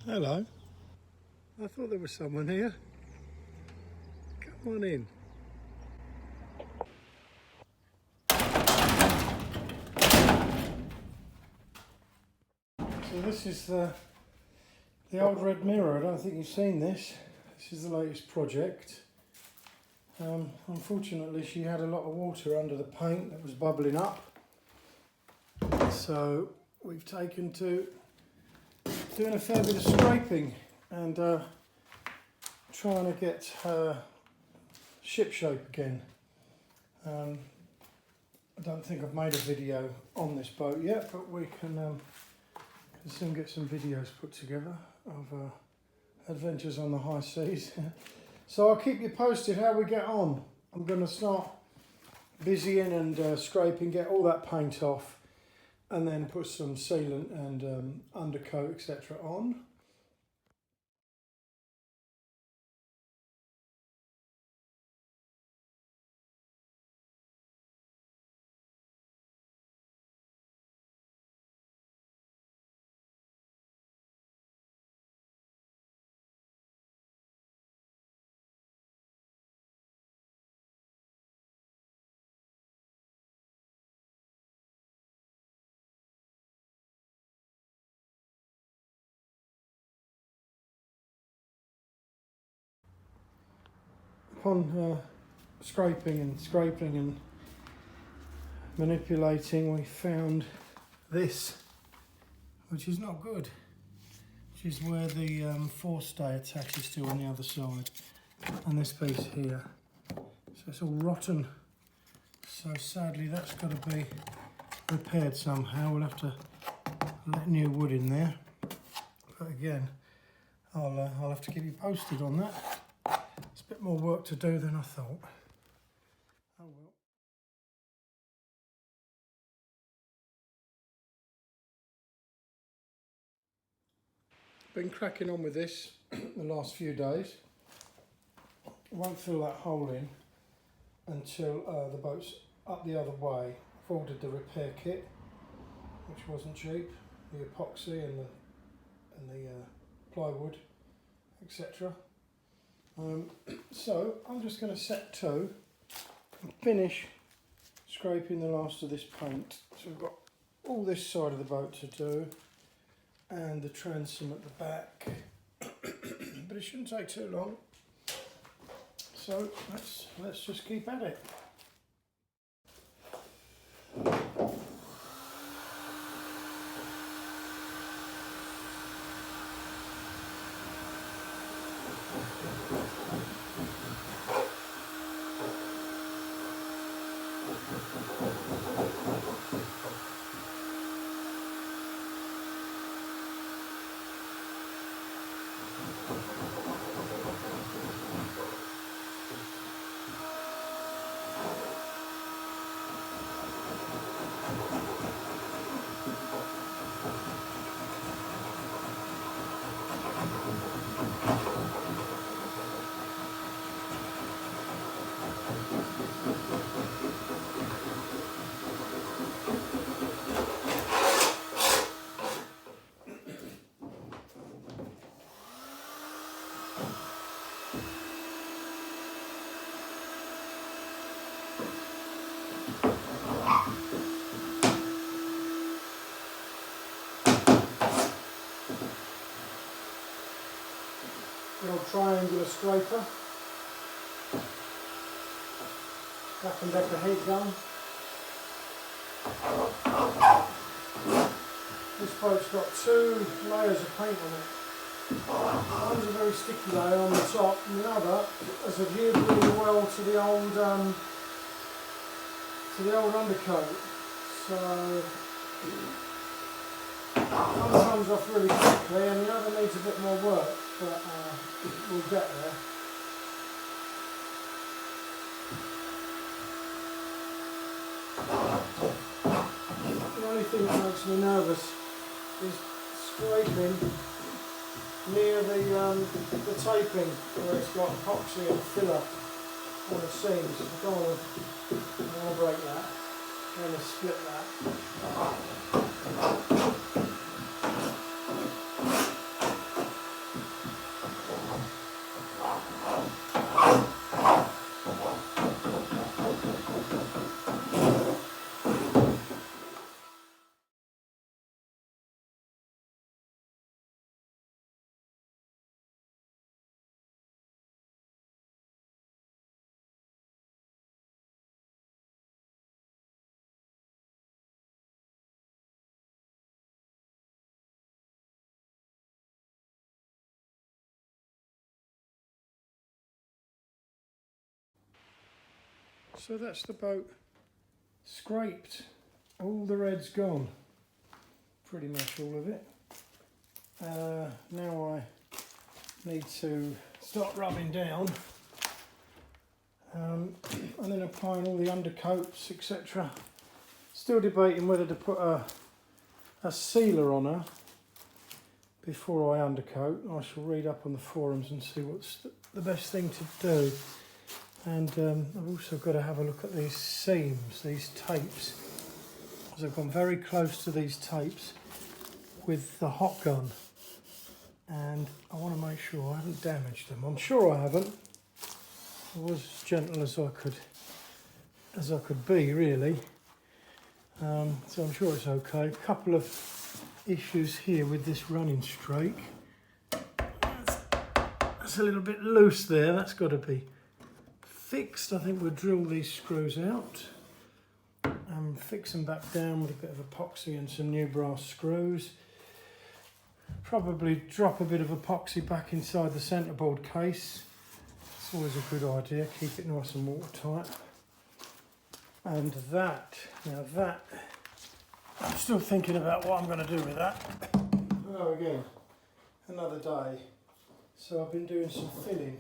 Hello. I thought there was someone here. Come on in. So this is the old red mirror. I don't think you've seen this. This is the latest project. Unfortunately, she had a lot of water under the paint that was bubbling up. So we've taken to doing a fair bit of scraping and trying to get her ship shape again. I don't think I've made a video on this boat yet, but we can soon get some videos put together of adventures on the high seas. So I'll keep you posted how we get on. I'm going to start busying and scraping, get all that paint off, and then put some sealant and undercoat, etc. on. Upon scraping and manipulating, we found this, which is not good, which is where the forestay attaches to on the other side, and this piece here. So it's all rotten, so sadly that's got to be repaired somehow. We'll have to let new wood in there, but again I'll have to keep you posted on that. It's a bit more work to do than I thought. Oh well. Been cracking on with this the last few days. Won't fill that hole in until the boat's up the other way. I've ordered the repair kit, which wasn't cheap, the epoxy and the plywood, etc. So I'm just going to set to and finish scraping the last of this paint. So we've got all this side of the boat to do and the transom at the back, but it shouldn't take too long. So let's just keep at it. The old triangular scraper, Black & Decker heat gun. This boat's got 2 layers of paint on it. One's a very sticky layer on the top, and the other has adhered really well to the old undercoat. So one comes off really quickly, and the other needs a bit more work, but we'll get there. The only thing that makes me nervous is scraping near the taping where it's got epoxy and filler on the seams. I don't want to break that. I'm going to split that. So that's the boat scraped. All the red's gone. Pretty much all of it. Now I need to start rubbing down and then applying all the undercoats, etc. Still debating whether to put a sealer on her before I undercoat. I shall read up on the forums and see what's the best thing to do. And I've also got to have a look at these seams, these tapes, because I've gone very close to these tapes with the hot gun, and I want to make sure I haven't damaged them. I'm sure I haven't. I was as gentle as I could be, really. So I'm sure it's okay. A couple of issues here with this running strake. That's a little bit loose there. That's got to be fixed. I think we'll drill these screws out and fix them back down with a bit of epoxy and some new brass screws. Probably drop a bit of epoxy back inside the centreboard case. It's always a good idea. Keep it nice and watertight. And that, I'm still thinking about what I'm going to do with that. Oh, again, another day. So I've been doing some filling,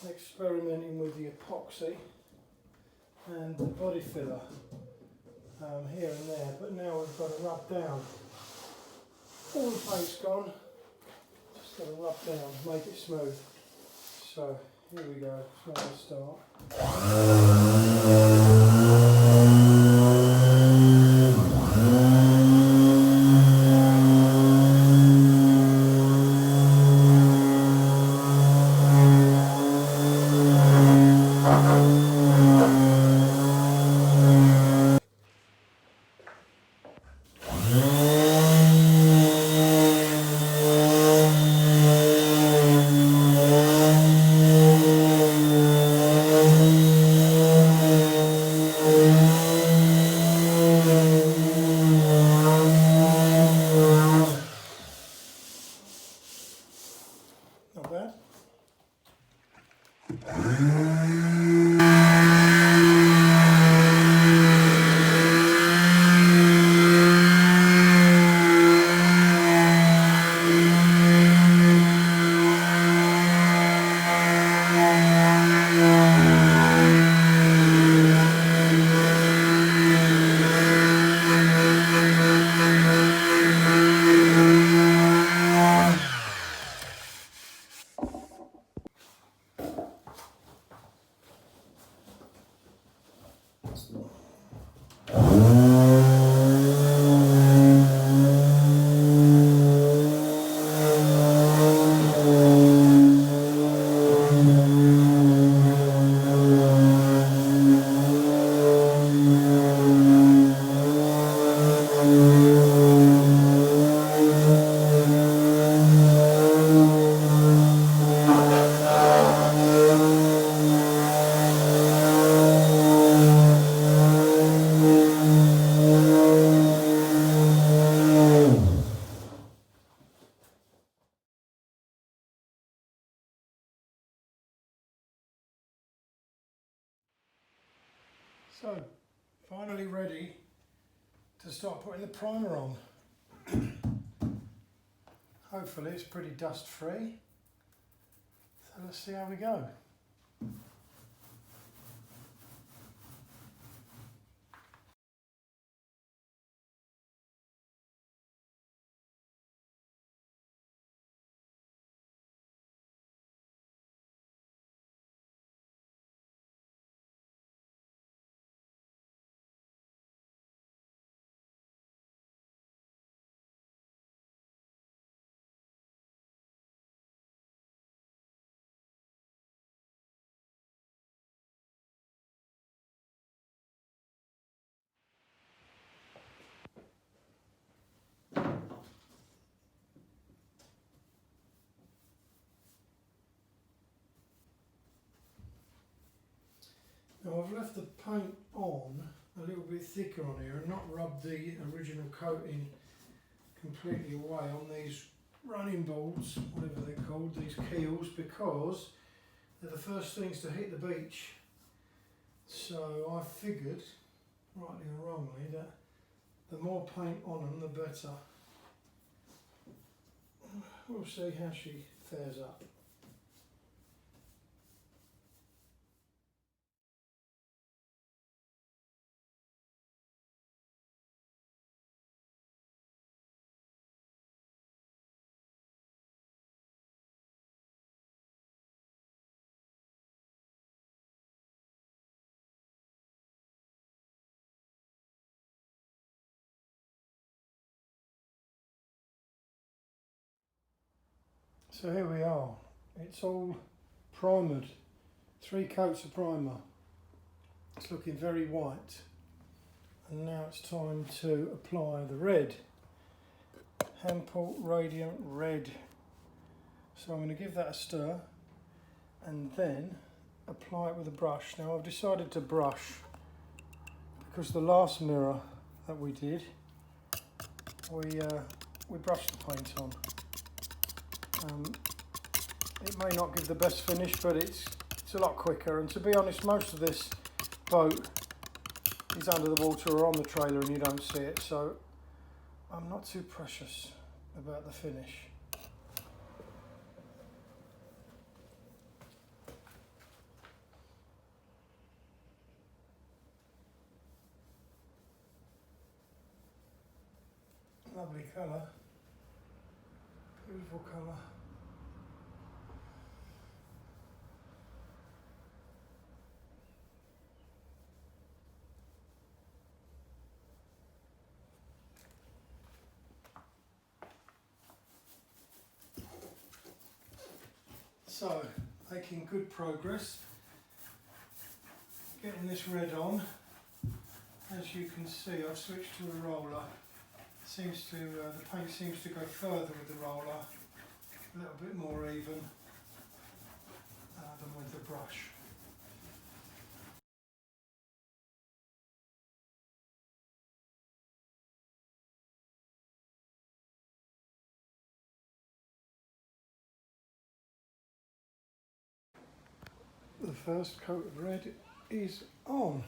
experimenting with the epoxy and the body filler here and there, but now we've got to rub down. All the paint's gone, just got to rub down, make it smooth. So here we go, that's where I start. Not bad. So, finally ready to start putting the primer on. Hopefully it's pretty dust free. So let's see how we go. Now I've left the paint on a little bit thicker on here and not rubbed the original coating completely away on these running boards, whatever they're called, these keels, because they're the first things to hit the beach So I figured, rightly or wrongly, that the more paint on them, the better. We'll see how she fares up. So here we are. It's all primered. 3 coats of primer. It's looking very white. And now it's time to apply the red. Hempel Radiant Red. So I'm going to give that a stir and then apply it with a brush. Now I've decided to brush because the last mirror that we did, we brushed the paint on. It may not give the best finish, but it's a lot quicker. And to be honest, most of this boat is under the water or on the trailer and you don't see it, so I'm not too precious about the finish. Lovely colour, beautiful colour. So, making good progress, getting this red on. As you can see, I've switched to a roller. The paint seems to go further with the roller, a little bit more even than with the brush. The first coat of red is on.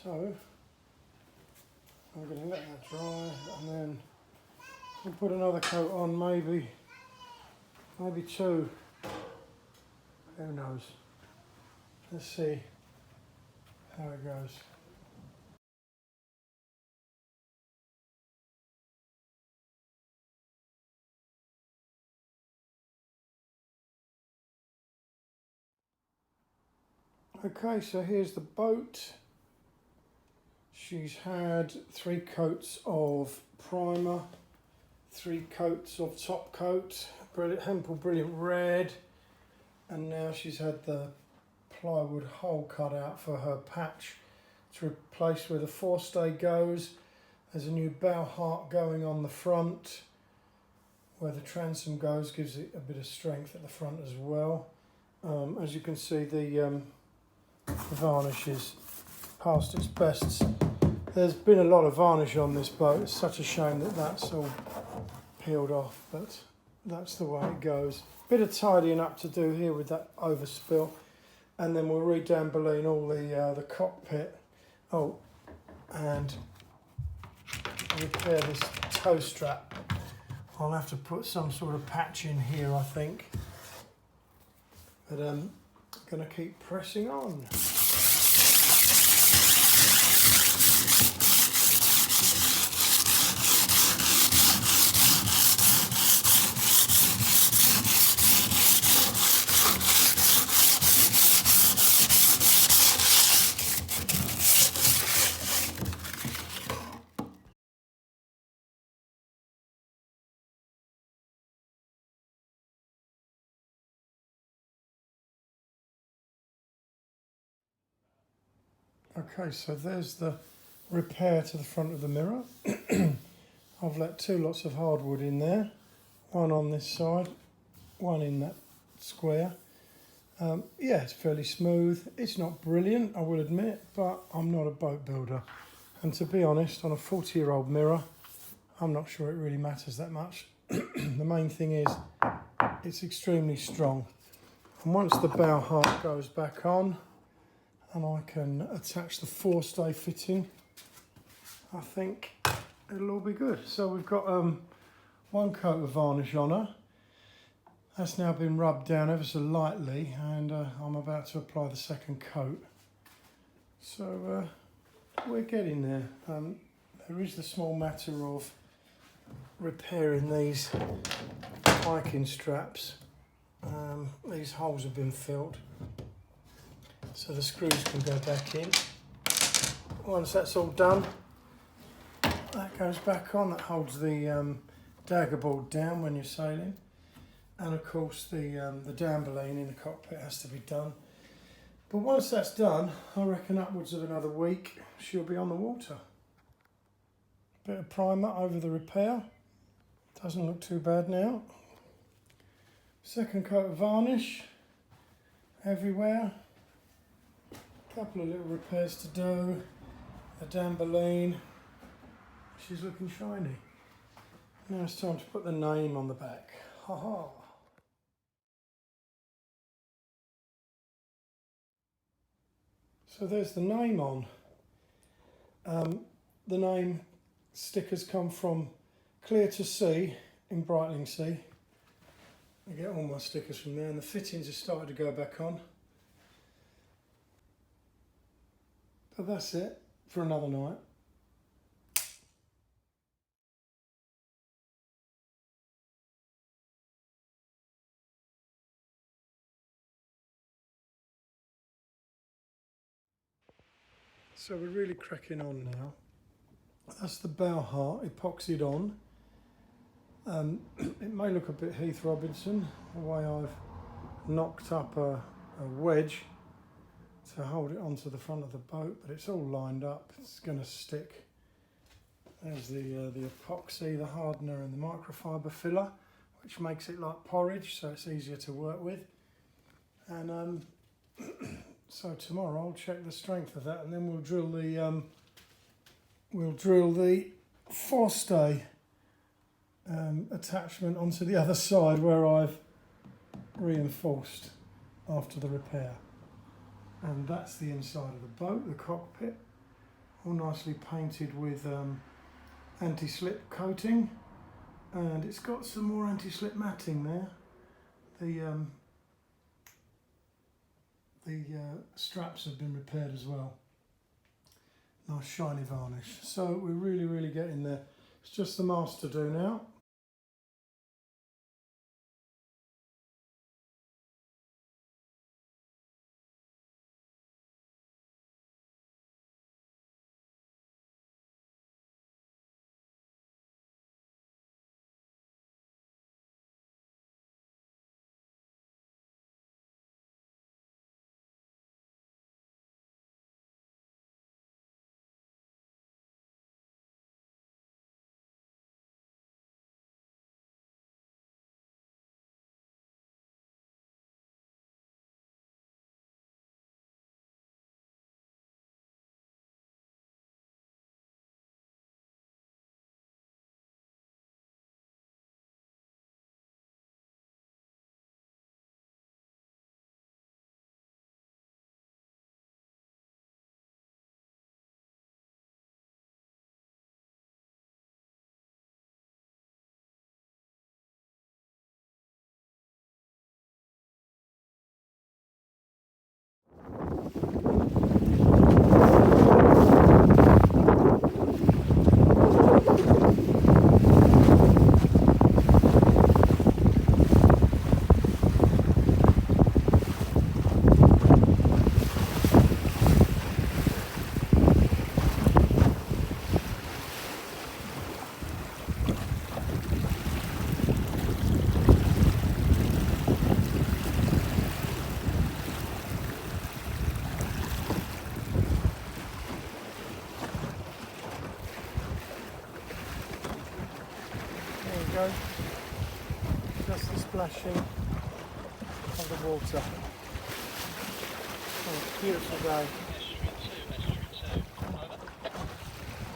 So I'm going to let that dry and then we'll put another coat on, maybe 2. Who knows? Let's see how it goes. Okay, so here's the boat. She's had 3 coats of primer, 3 coats of top coat, Hempel Brilliant Red, and now she's had the plywood hole cut out for her patch to replace where the forestay goes. There's a new bow heart going on the front. Where the transom goes gives it a bit of strength at the front as well. As you can see, the varnish is past its best. There's been a lot of varnish on this boat. It's such a shame that that's all peeled off, but that's the way it goes. Bit of tidying up to do here with that overspill, and then we'll re-damboline all the cockpit. Oh, and repair this tow strap. I'll have to put some sort of patch in here, I think. But I'm going to keep pressing on. Okay, so there's the repair to the front of the mirror. I've let 2 lots of hardwood in there, 1 on this side, 1 in that square. Yeah, it's fairly smooth. It's not brilliant, I will admit, but I'm not a boat builder. And to be honest, on a 40-year-old mirror, I'm not sure it really matters that much. The main thing is it's extremely strong. And once the bow heart goes back on, and I can attach the forestay fitting, I think it'll all be good. So we've got one coat of varnish on her. That's now been rubbed down ever so lightly, and I'm about to apply the second coat. So we're getting there. There is the small matter of repairing these hiking straps. These holes have been filled, so the screws can go back in. Once that's all done, that goes back on. That holds the dagger board down when you're sailing, and of course the damberline in the cockpit has to be done. But once that's done, I reckon upwards of another week she'll be on the water. Bit of primer over the repair, doesn't look too bad now. Second coat of varnish everywhere. Couple of little repairs to do. The damberline, she's looking shiny. Now it's time to put the name on the back. Ha ha. So there's the name on. The name stickers come from Clear to Sea in Brightlingsea. I get all my stickers from there, and the fittings have started to go back on. But that's it for another night. So we're really cracking on now. That's the bow heart epoxied on. It may look a bit Heath Robinson, the way I've knocked up a wedge to hold it onto the front of the boat, but it's all lined up, it's going to stick. There's the epoxy, the hardener and the microfiber filler, which makes it like porridge, so it's easier to work with. And so tomorrow I'll check the strength of that, and then we'll drill the forestay attachment onto the other side where I've reinforced after the repair. And that's the inside of the boat, the cockpit, all nicely painted with anti-slip coating, and it's got some more anti-slip matting there. The straps have been repaired as well. Nice shiny varnish. So we're really getting there. It's just the mast to do now. Just the splashing of the water. Oh, beautiful day.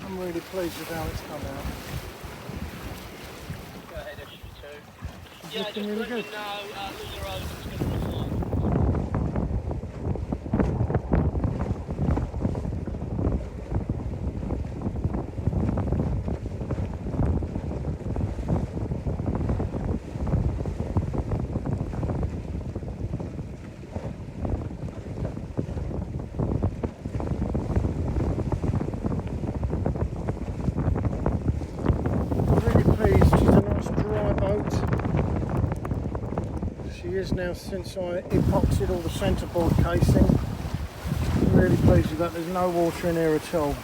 I'm really pleased with how it's come out. Go ahead, F2. It's looking really good. Know, years now since I epoxied all the centreboard casing. Really pleased with that. There's no water in here at all.